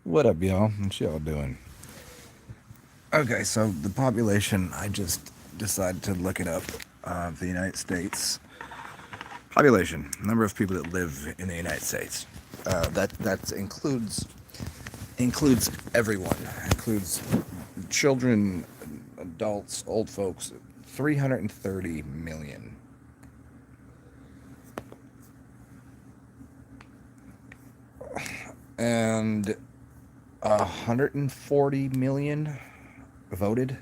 What up, y'all? What y'all doing? Okay, so the population, I just decided to look it up. The United States population, number of people that live in the United States. That includes everyone, includes children, adults, old folks. 330 million, and 140 million voted.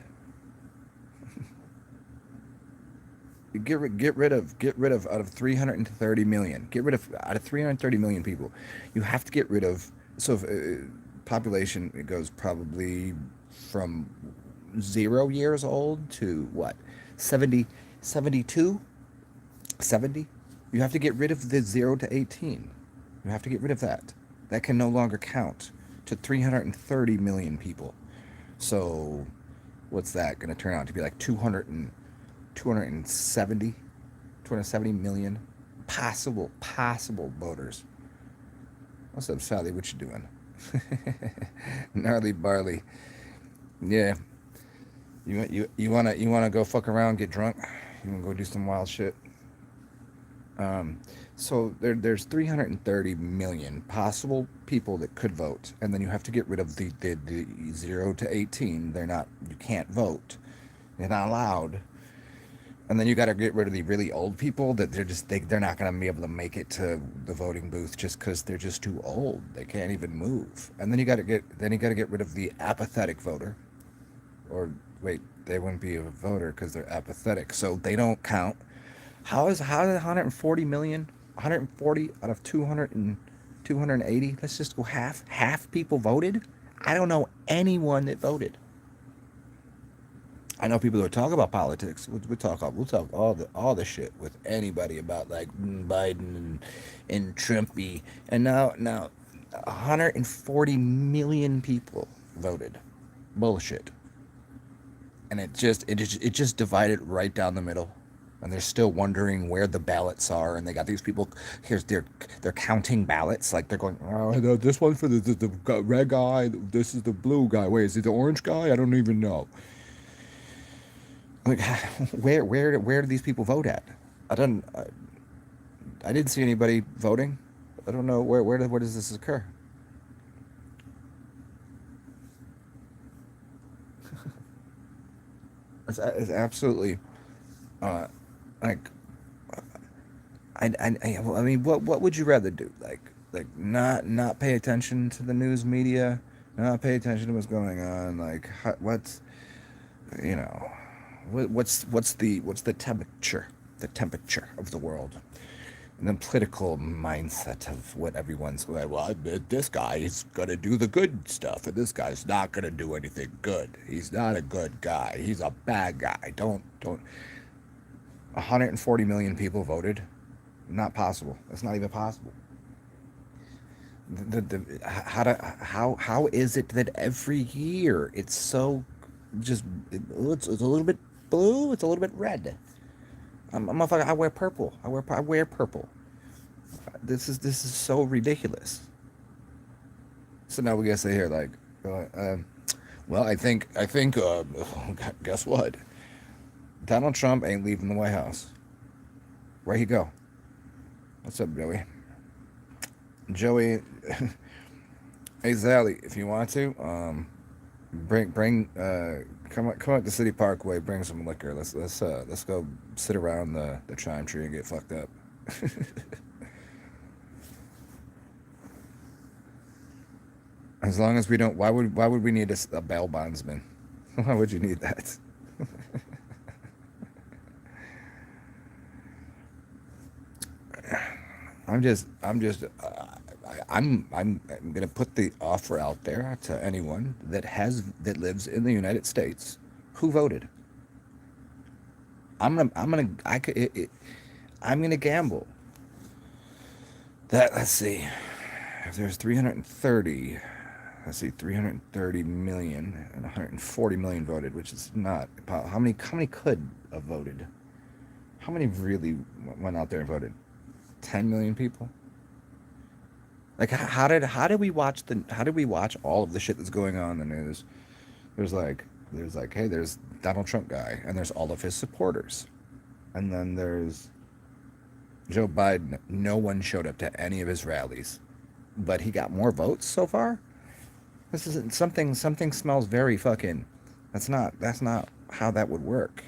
Get rid of out of 330 million. Get rid of out of 330 million people. You have to get rid of. So if, population, it goes probably from 0 years old to what, 70, 72, 70. You have to get rid of the 0 to 18. You have to get rid of that. That can no longer count to 330 million people. So what's that going to turn out to be, like 270 270 million possible voters. What's up, Sally? What you doing? Gnarly barley. Yeah. You wanna go fuck around, get drunk? You wanna go do some wild shit? Um, so there's 330 million possible people that could vote, and then you have to get rid of the 0 to 18. They're not. You can't vote. They're not allowed. And then you got to get rid of the really old people that they're not going to be able to make it to the voting booth just because they're just too old. They can't even move. And then you got to get rid of the apathetic voter. Or wait, they wouldn't be a voter because they're apathetic, so they don't count. How is 140 million, 140 out of 280? Let's just go half people voted. I don't know anyone that voted. I know people who talk about politics. We'll talk all the shit with anybody about, like, Biden and Trumpy. And now 140 million people voted. Bullshit. And it just divided right down the middle. And they're still wondering where the ballots are. And they got these people. They're counting ballots. Like, they're going, oh, this one's for the red guy. This is the blue guy. Wait, is it the orange guy? I don't even know. Like, where do these people vote at? I don't. I didn't see anybody voting. I don't know where does this occur. It's absolutely, uh, like, I mean, what would you rather do? Like not pay attention to the news media, not pay attention to what's going on. Like, what's, you know, what's the temperature of the world, and the political mindset of what everyone's like. Well, this guy is gonna do the good stuff, and this guy's not gonna do anything good. He's not a good guy. He's a bad guy. Don't. 140 million people voted. Not possible. That's not even possible. How is it that every year it's so just it's a little bit blue, it's a little bit red. I'm a motherfucker. I wear purple. I wear purple. This is so ridiculous. So now we gotta sit here like, well, I think guess what? Donald Trump ain't leaving the White House. Where he go? What's up, Joey? Joey, hey Sally, if you want to, bring come up to City Parkway, bring some liquor. Let's go sit around the chime tree and get fucked up. As long as we don't, why would we need a bail bondsman? Why would you need that? I'm gonna put the offer out there to anyone that lives in the United States who voted. I could I'm gonna gamble that, let's see, if there's 330, let's see, 330 million and 140 million voted, which is not, how many could have voted? How many really went out there and voted? 10 million people. Like how did we watch all of the shit that's going on in the news? There's like hey, there's Donald Trump guy, and there's all of his supporters, and then there's Joe Biden. No one showed up to any of his rallies, but he got more votes so far. This isn't something. Something smells very fucking. That's not how that would work.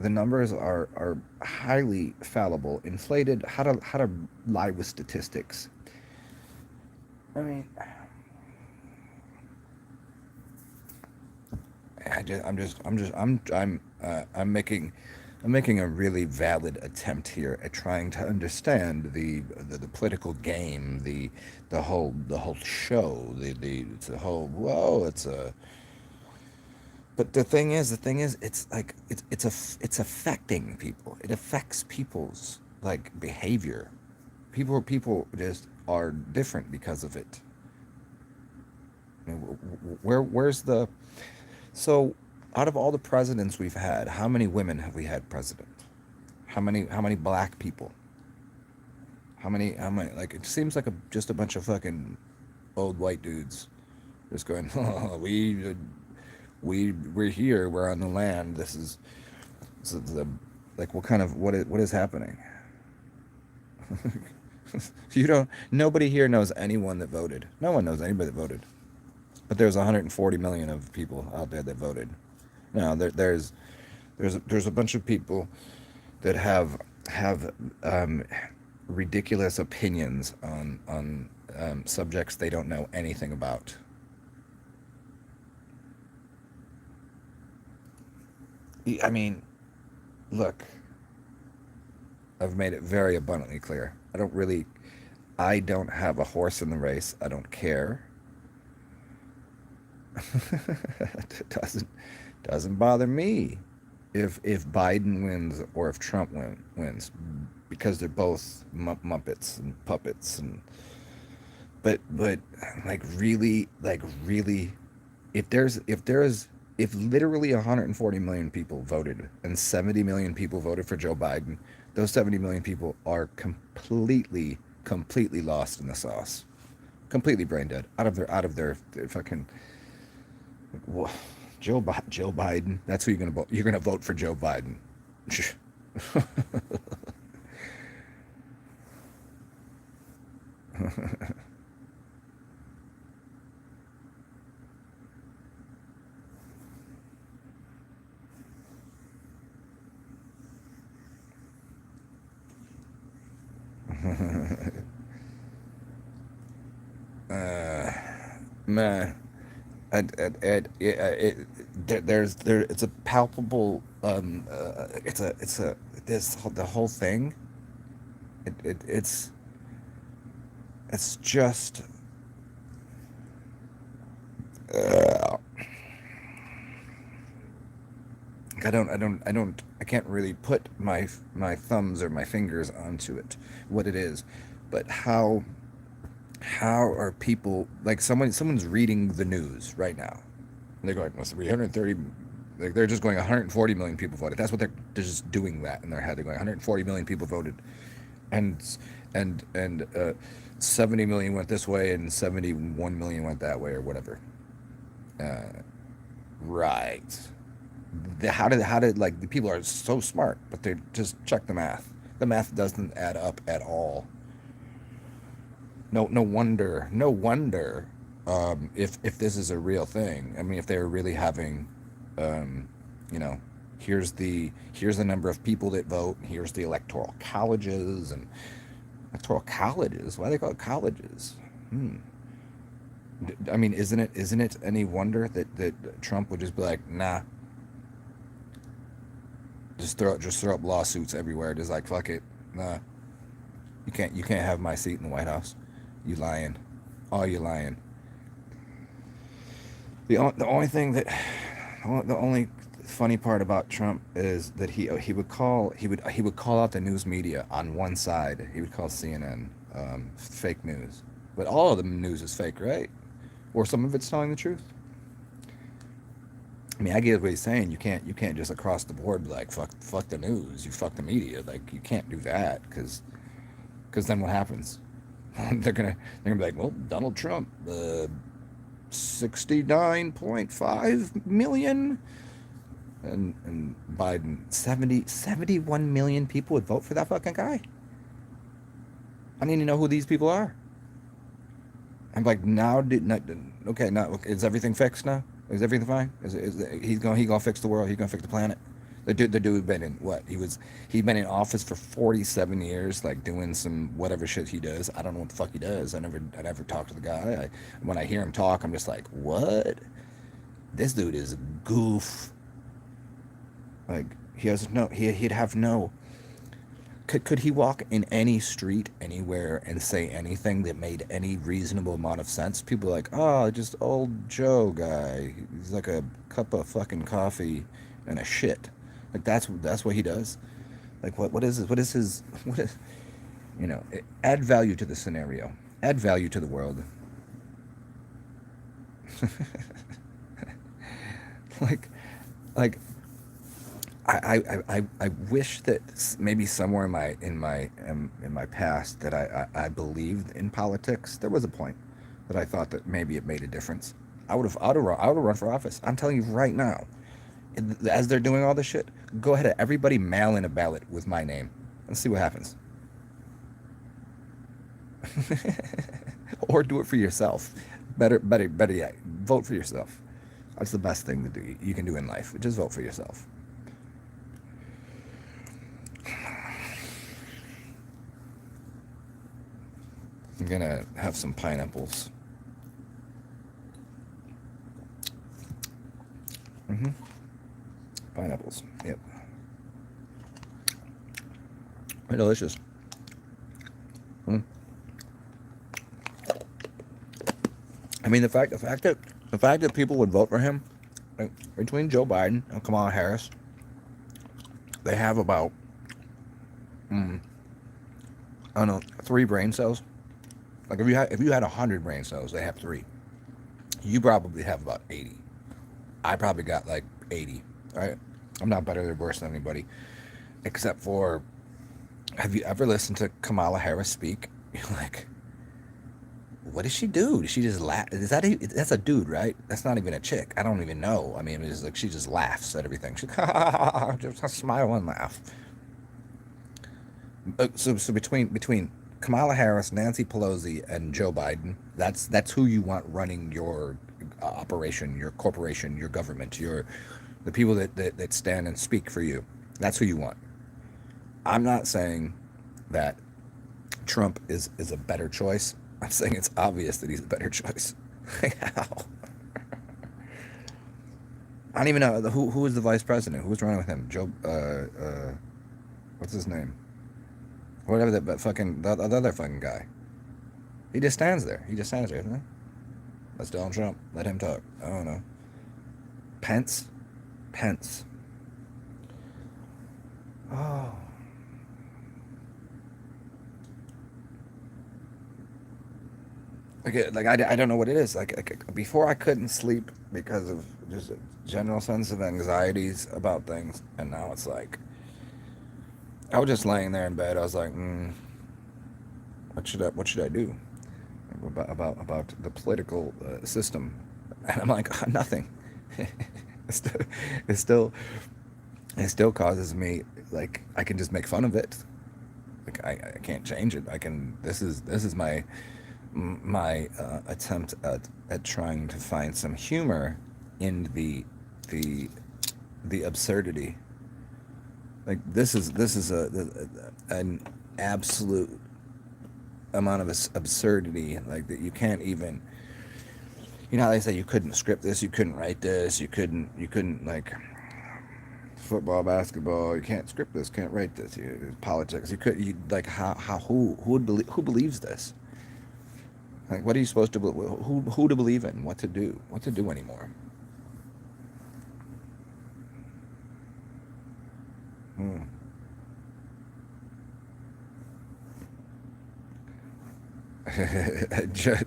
The numbers are highly fallible, inflated. How to lie with statistics? I mean, I'm making a really valid attempt here at trying to understand the political game, the whole show, it's a whole whoa, it's a. But the thing is, it's like it's affecting people. It affects people's like behavior. People just are different because of it. I mean, where's the so out of all the presidents we've had, how many women have we had president? How many black people? How many like it seems like just a bunch of fucking old white dudes just going, oh, we're here, we're on the land. This is the like what kind of what is happening? You don't nobody here knows anyone that voted. No one knows anybody that voted. But there's 140 million of people out there that voted. Now there's a bunch of people that have ridiculous opinions on subjects they don't know anything about. I mean, look, I've made it very abundantly clear. I don't have a horse in the race. I don't care. It doesn't bother me if Biden wins or if wins because they're both muppets and puppets and but like really if literally 140 million people voted and 70 million people voted for Joe Biden, those 70 million people are completely lost in the sauce, completely brain dead, their fucking Joe Biden. That's who you're gonna vote. You're gonna vote for Joe Biden. uh, man, it's a palpable it's a this the whole thing. It's just uh, I can't really put my thumbs or my fingers onto it what it is, but how are people like someone's reading the news right now and they're going, well, 330, like they're just going 140 million people voted. That's what they're just doing that in their head. They're going 140 million people voted, and and 70 million went this way and 71 million went that way or whatever. Uh, right. How did like the people are so smart, but they just check the math. The math doesn't add up at all. No wonder if this is a real thing. I mean, if they're really having, um, you know, here's the number of people that vote. Here's the electoral colleges and electoral colleges. Why do they call it colleges? Hmm. I mean, isn't it any wonder that Trump would just be like, nah, just throw up lawsuits everywhere, just like fuck it, nah, you can't have my seat in the White House. You lying, oh you lying. The only thing that the only funny part about Trump is that he would call out the news media on one side. He would call CNN fake news, but all of the news is fake, right? Or some of it's telling the truth. I mean, I get what he's saying. You can't just across the board be like fuck the news, you fuck the media. Like you can't do that because then what happens? they're gonna be like, well, Donald Trump, 69.5 million, and Biden 71 million people would vote for that fucking guy. I need to know who these people are. I'm like, now, okay, now is everything fixed now? Is everything fine? He gonna fix the world? He's gonna fix the planet? The dude been in what? He's been in office for 47 years, like doing some whatever shit he does. I don't know what the fuck he does. I never talked to the guy. When I hear him talk, I'm just like, what? This dude is a goof. Like he has no, he'd have no. Could he walk in any street anywhere and say anything that made any reasonable amount of sense? People are like, oh, just old Joe guy. He's like a cup of fucking coffee and a shit. Like that's what he does. Like what is it? What is his? What is? Add value to the scenario. Add value to the world. like, like I wish that maybe somewhere in my past that I believed in politics. There was a point that I thought that maybe it made a difference. I would have run for office. I'm telling you right now, as they're doing all this shit, go ahead, everybody mail in a ballot with my name. Let's see what happens. Or do it for yourself. Better yet, vote for yourself. That's the best thing to do. You can do in life. Just vote for yourself. I'm gonna have some pineapples. Mm-hmm. Pineapples. Yep. They're delicious. Mm. I mean, the fact that people would vote for him, like, between Joe Biden and Kamala Harris, they have about, I don't know, 3 brain cells. Like if you had 100 brain cells, they have 3. You probably have about 80. I probably got like 80. Right? I'm not better or worse than anybody, except for, have you ever listened to Kamala Harris speak? You're like, what does she do? Does she just laugh? That's a dude, right? That's not even a chick. I don't even know. I mean, it's like she just laughs at everything. She just smile and laugh. So between Kamala Harris, Nancy Pelosi, and Joe Biden, that's who you want running your operation, your corporation, your government, the people that stand and speak for you. That's who you want. I'm not saying that Trump is a better choice. I'm saying it's obvious that he's a better choice. How? I don't even know who was the vice president. Who was running with him? Joe. What's his name? Whatever the other fucking guy. He just stands there. Isn't he? That's Donald Trump. Let him talk. I don't know. Pence. Oh. I don't know what it is. Like before, I couldn't sleep because of just a general sense of anxieties about things, and now it's like I was just laying there in bed. I was like, what should I do about the political system? And I'm like, nothing. it still it still it still causes me, like, I can just make fun of it. Like I can't change it. I can. This is my attempt at trying to find some humor in the the absurdity. Like this is an absolute amount of absurdity, like that you can't even. You know how they say you couldn't script this, you couldn't write this, you couldn't like football, basketball. You can't script this, can't write this. Politics. Like how who believes this? Like, what are you supposed to who to believe in? What to do? What to do anymore? Hmm.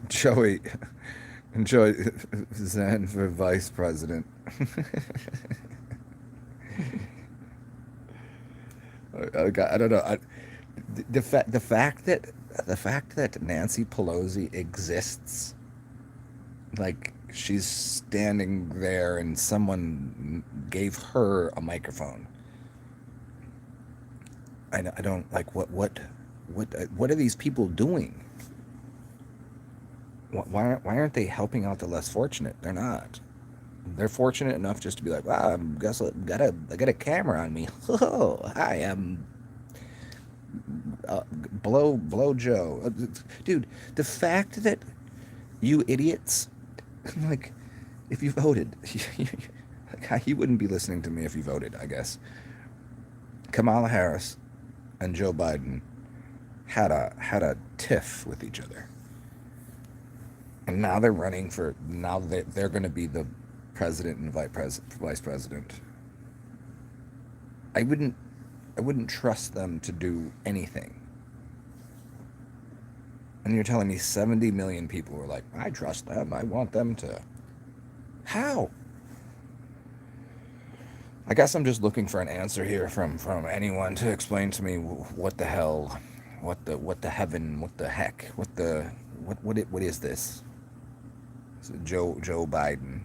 Joey, Joey Zen for vice president. I don't know. The fact that that Nancy Pelosi exists, like she's standing there and someone gave her a microphone. I don't like what are these people doing? Why aren't they helping out the less fortunate? They're not. They're fortunate enough just to be like, wow, I got a camera on me. Oh, hi, I'm blow Joe, dude. The fact that you idiots, like, if you voted, like, you wouldn't be listening to me if you voted. I guess Kamala Harris and Joe Biden had a tiff with each other, and now they're running for. Now they're going to be the president and vice president. I wouldn't I wouldn't trust them to do anything. And you're telling me 70 million people were like, I trust them. I want them to. How? I guess I'm just looking for an answer here from anyone to explain to me what the hell, what the heaven, what the heck, what is this? Is it Joe Biden?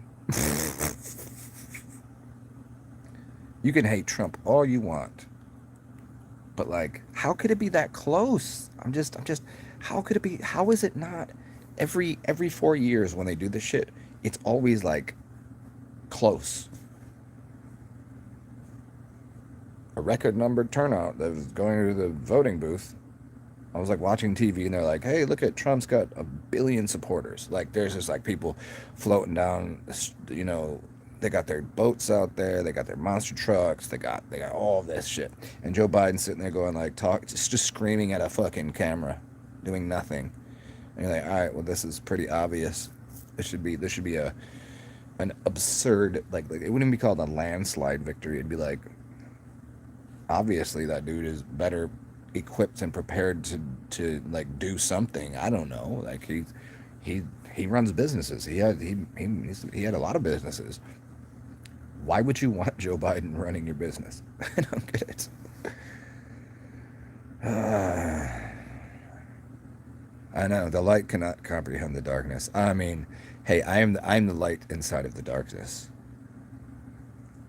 You can hate Trump all you want, but like, how could it be that close? I'm just. How could it be? How is it not? Every 4 years when they do this shit, it's always like close. A record numbered turnout that was going to the voting booth. I was like watching TV and they're like, hey, look at Trump's got 1 billion supporters. Like there's just like people floating down, they got their boats out there, they got their monster trucks, they got all this shit. And Joe Biden sitting there going like just screaming at a fucking camera, doing nothing. And you're like, all right, well this is pretty obvious. This should be an absurd like it wouldn't be called a landslide victory. It'd be like, obviously that dude is better equipped and prepared to like do something. I don't know. Like he runs businesses. He had a lot of businesses. Why would you want Joe Biden running your business? I don't get it. I know the light cannot comprehend the darkness. I mean, hey, I'm the light inside of the darkness.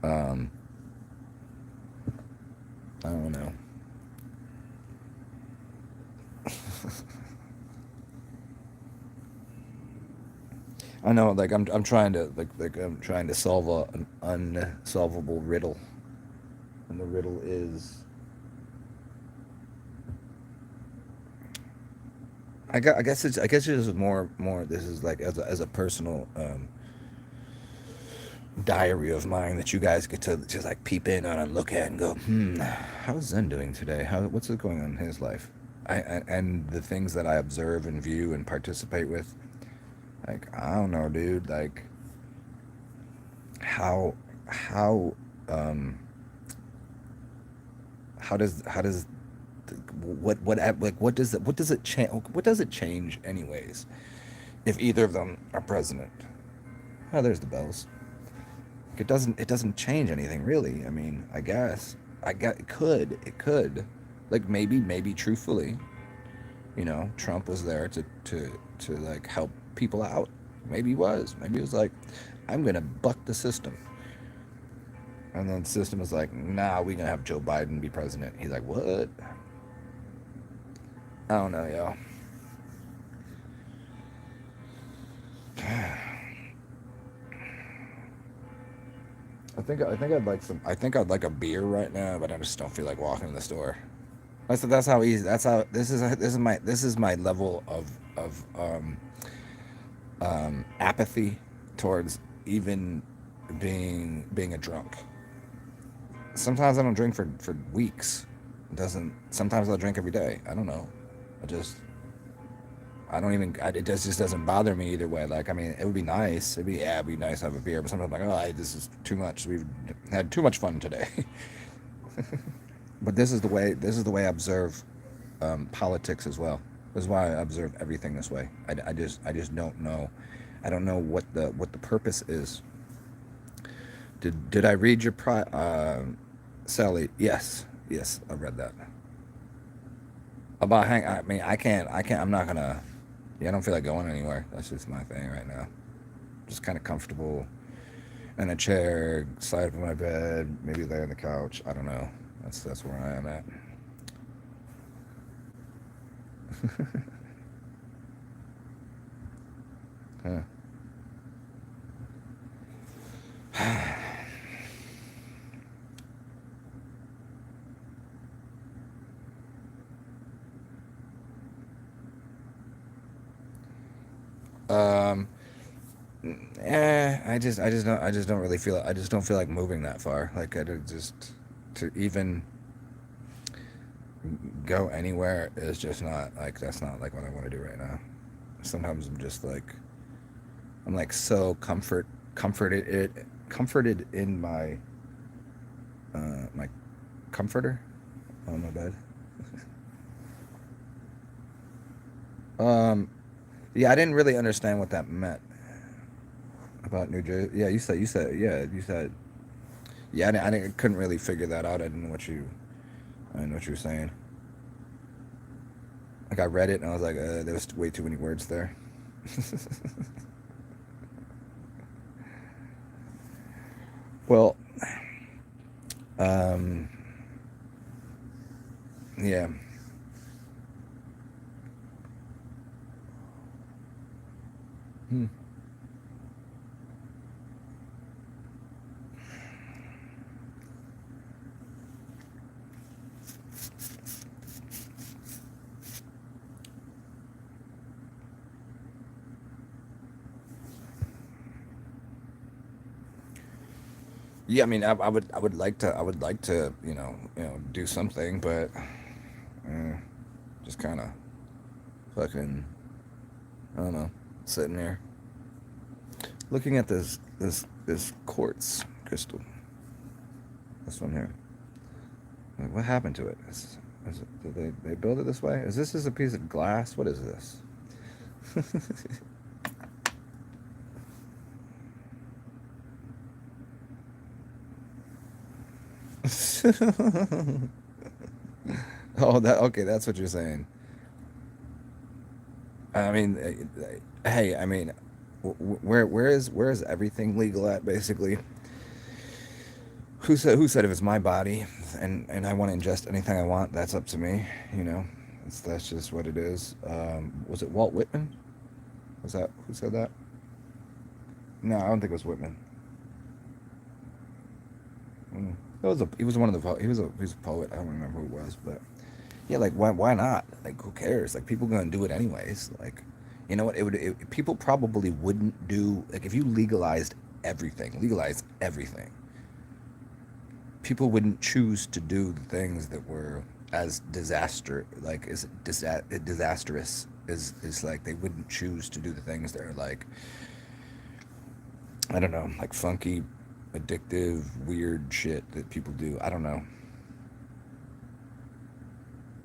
Um, I don't know. I know, like I'm trying to I'm trying to solve an unsolvable riddle, and the riddle is I guess it's more. This is like as a personal diary of mine that you guys get to just like peep in on and look at and go, how's Zen doing today? What's going on in his life? And the things that I observe and view and participate with. Like, I don't know, dude. Like, how how um how does what does it change anyways if either of them are president? Oh, there's the bells. It doesn't change anything really. I mean, I got it could like maybe truthfully, Trump was there to like help people out. Maybe he was like, I'm gonna buck the system. And then the system was like, nah, we're gonna have Joe Biden be president. He's like, what? I don't know, yo. I think I'd like a beer right now, but I just don't feel like walking in the store. That's how easy. That's how this is my level of apathy towards even being a drunk. Sometimes I don't drink for weeks. It doesn't. Sometimes I'll drink every day. I don't know. I just I don't even. Just doesn't bother me either way. Like I mean, it would be nice. It'd be nice to have a beer. But sometimes I'm like, this is too much. We've had too much fun today. But this is the way I observe politics as well. This is why I observe everything this way. I just don't know. I don't know what the purpose is. Did I read your Sally? Yes, I read that. About hang. I mean, I can't. I'm not gonna. Yeah, I don't feel like going anywhere. That's just my thing right now. Just kind of comfortable in a chair, side of my bed, maybe lay on the couch. I don't know. That's where I am at. Um, I just don't really feel. I just don't feel like moving that far. Like just to even go anywhere is just not like that's not like what I want to do right now. Sometimes I'm like so comforted in my comforter on my bed. Um, yeah, I didn't really understand what that meant about New Jersey. Yeah, you said yeah. I couldn't really figure that out. I didn't know what you were saying. Like I read it and I was like, there was way too many words there. Well, um, yeah. Hmm. Yeah, I mean, I would like to, do something, but uh, just kind of fucking, I don't know, sitting there looking at this quartz crystal. This one here. Like, what happened to it? Did they build it this way? Is this just a piece of glass? What is this? Oh, that okay. That's what you're saying. I mean, hey, I mean, where is everything legal at? Basically, who said if it's my body and I want to ingest anything I want, that's up to me. You know, that's just what it is. Was it Walt Whitman? Was that who said that? No, I don't think it was Whitman. Mm. He was one of the he was a poet. I don't remember who it was, but yeah, like why not? Like who cares? Like people gonna do it anyways. Like you know what? People probably wouldn't do like if you legalized everything. People wouldn't choose to do the things that were as disastrous is like they wouldn't choose to do the things that are like I don't know like funky, addictive, weird shit that people do. I don't know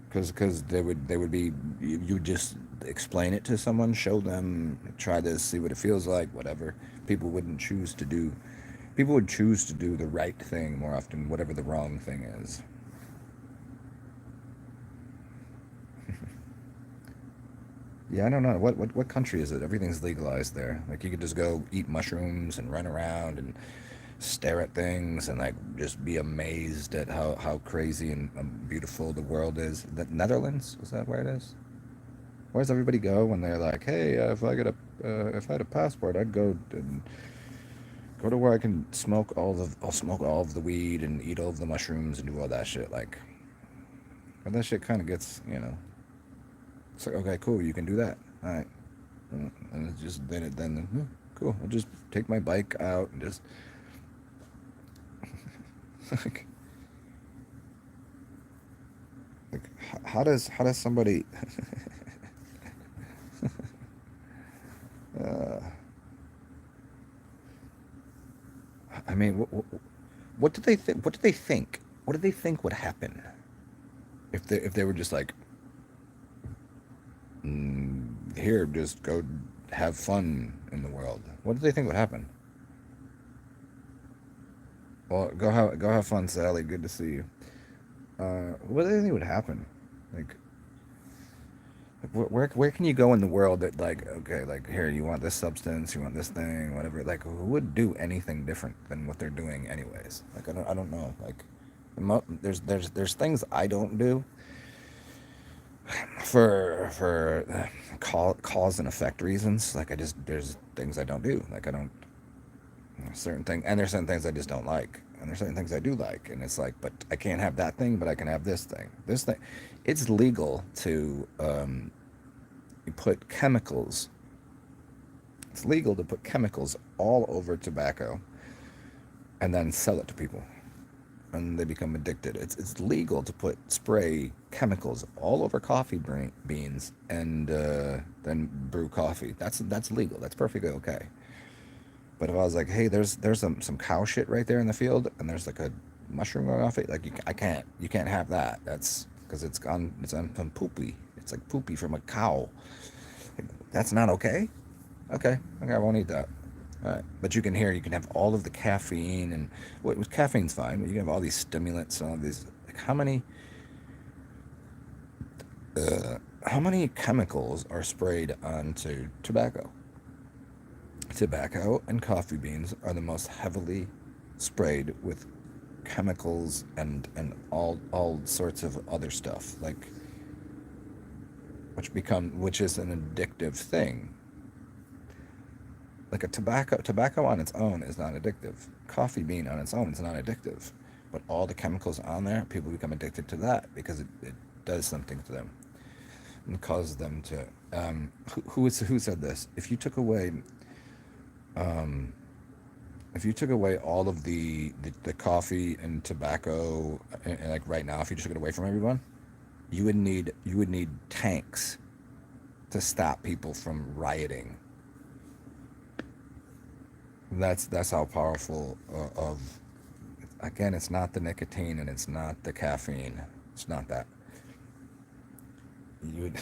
because they would be you would just explain it to someone, show them, try to see what it feels like, whatever. People wouldn't choose to do. People would choose to do the right thing more often, whatever the wrong thing is. Yeah, I don't know. What country is it? Everything's legalized there. Like you could just go eat mushrooms and run around and stare at things and like just be amazed at how crazy and beautiful the world is. The Netherlands, is that where it is? Where does everybody go when they're like, hey, if I had a passport, I'd go to where I can I'll smoke all of the weed and eat all of the mushrooms and do all that shit. Like, and that shit kind of gets, it's like, okay, cool, you can do that. All right. And it's just cool. I'll just take my bike out and just like, how does somebody uh, I mean what did they think? What did they think? What did they think would happen if they were just like here, just go have fun in the world? What did they think would happen? Well, go have fun, Sally. Good to see you. What do they think would happen? Like, Like, where can you go in the world that, like, okay, like, here, you want this substance, you want this thing, whatever, like, who would do anything different than what they're doing anyways? Like, I don't know, like, there's things I don't do for cause and effect reasons. Like, there's things I don't do. Like, I don't, certain thing, and there's certain things I just don't like, and there's certain things I do like, and it's like, but I can't have that thing, but I can have this thing. This thing, it's legal to put chemicals. It's legal to put chemicals all over tobacco and then sell it to people, and they become addicted. It's legal to put spray chemicals all over coffee beans and then brew coffee. That's legal. That's perfectly okay. But if I was like, hey, there's some cow shit right there in the field, and there's like a mushroom going off it, like, I can't, you can't have that. That's because it's on poopy. It's like poopy from a cow. That's not okay. Okay, I won't eat that. All right, but you can have all of the caffeine, and what with caffeine's fine, but you can have all these stimulants and all these, like, how many chemicals are sprayed onto tobacco? Tobacco and coffee beans are the most heavily sprayed with chemicals and all sorts of other stuff, like, which is an addictive thing. Like, a tobacco on its own is not addictive. Coffee bean on its own is not addictive. But all the chemicals on there, people become addicted to that because it does something to them and causes them to. Who said this? Um, if you took away all of the coffee and tobacco, and, like, right now, if you just took it away from everyone, you would need tanks to stop people from rioting. That's how powerful of, again, it's not the nicotine and it's not the caffeine. It's not that. You would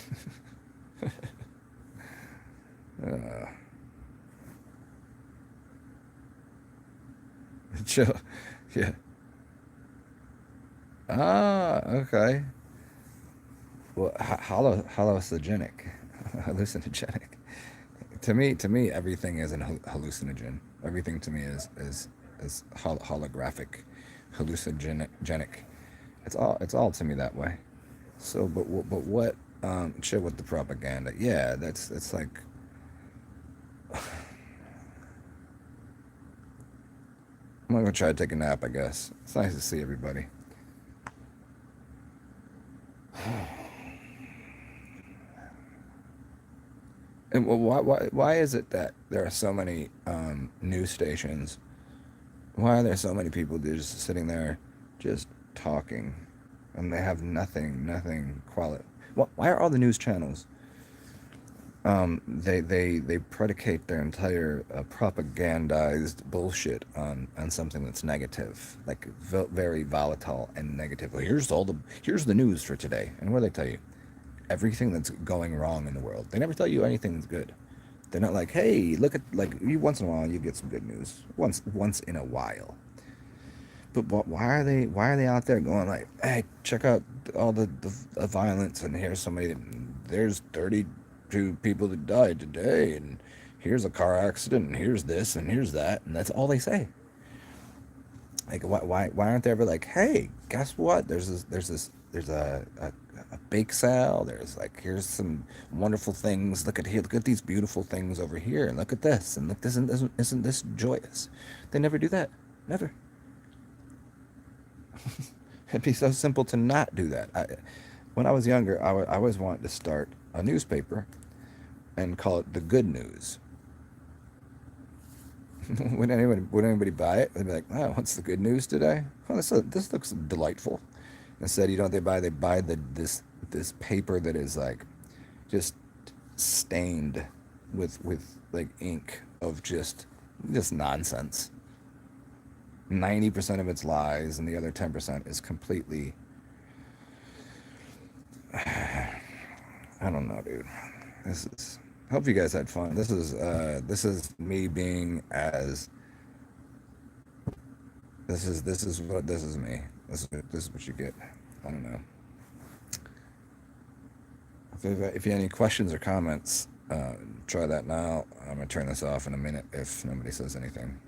uh, chill. Yeah. Ah, okay. Well, hallucinogenic, hallucinogenic. To me, everything is an hallucinogen. Everything to me is holographic, hallucinogenic. It's all to me that way. So, but what? Shit with the propaganda. Yeah, that's it's like, I'm gonna go try to take a nap. I guess it's nice to see everybody. And why is it that there are so many news stations? Why are there so many people just sitting there, just talking, and they have nothing quality? Why are all the news channels? They predicate their entire propagandized bullshit on something that's negative, like, very volatile and negative. Well, here's the news for today, and what do they tell you? Everything that's going wrong in the world. They never tell you anything that's good. They're not like, hey, look at, like, you, once in a while you get some good news. Once in a while. But why are they out there going like, hey, check out all the violence, and here's somebody, there's 32 people that died today, and here's a car accident, and here's this and here's that, and that's all they say. Like, why aren't they ever like, hey, guess what? There's a bake sale. There's, like, here's some wonderful things. Look at these beautiful things over here, and look at this, and look, this isn't this joyous? They never do that. Never. It'd be so simple to not do that. When I was younger, I always wanted to start a newspaper and call it the Good News. Would anybody buy it? They'd be like, "Oh, what's the good news today? Oh, this looks delightful." Instead, you know what they buy? They buy this paper that is, like, just stained with like ink of just nonsense. 90% of it's lies, and the other 10% is completely. I don't know, dude. This is. Hope you guys had fun. This is me being as. This is me. This is what you get. I don't know. If you have any questions or comments, try that now. I'm going to turn this off in a minute if nobody says anything.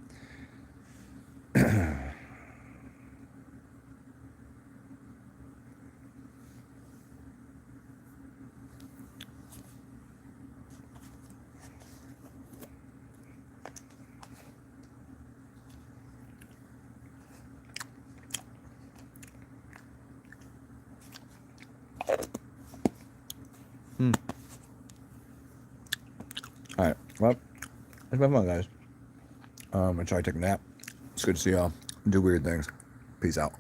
All right. Well, it's been fun, guys. I'm going to try to take a nap. It's good to see y'all do weird things. Peace out.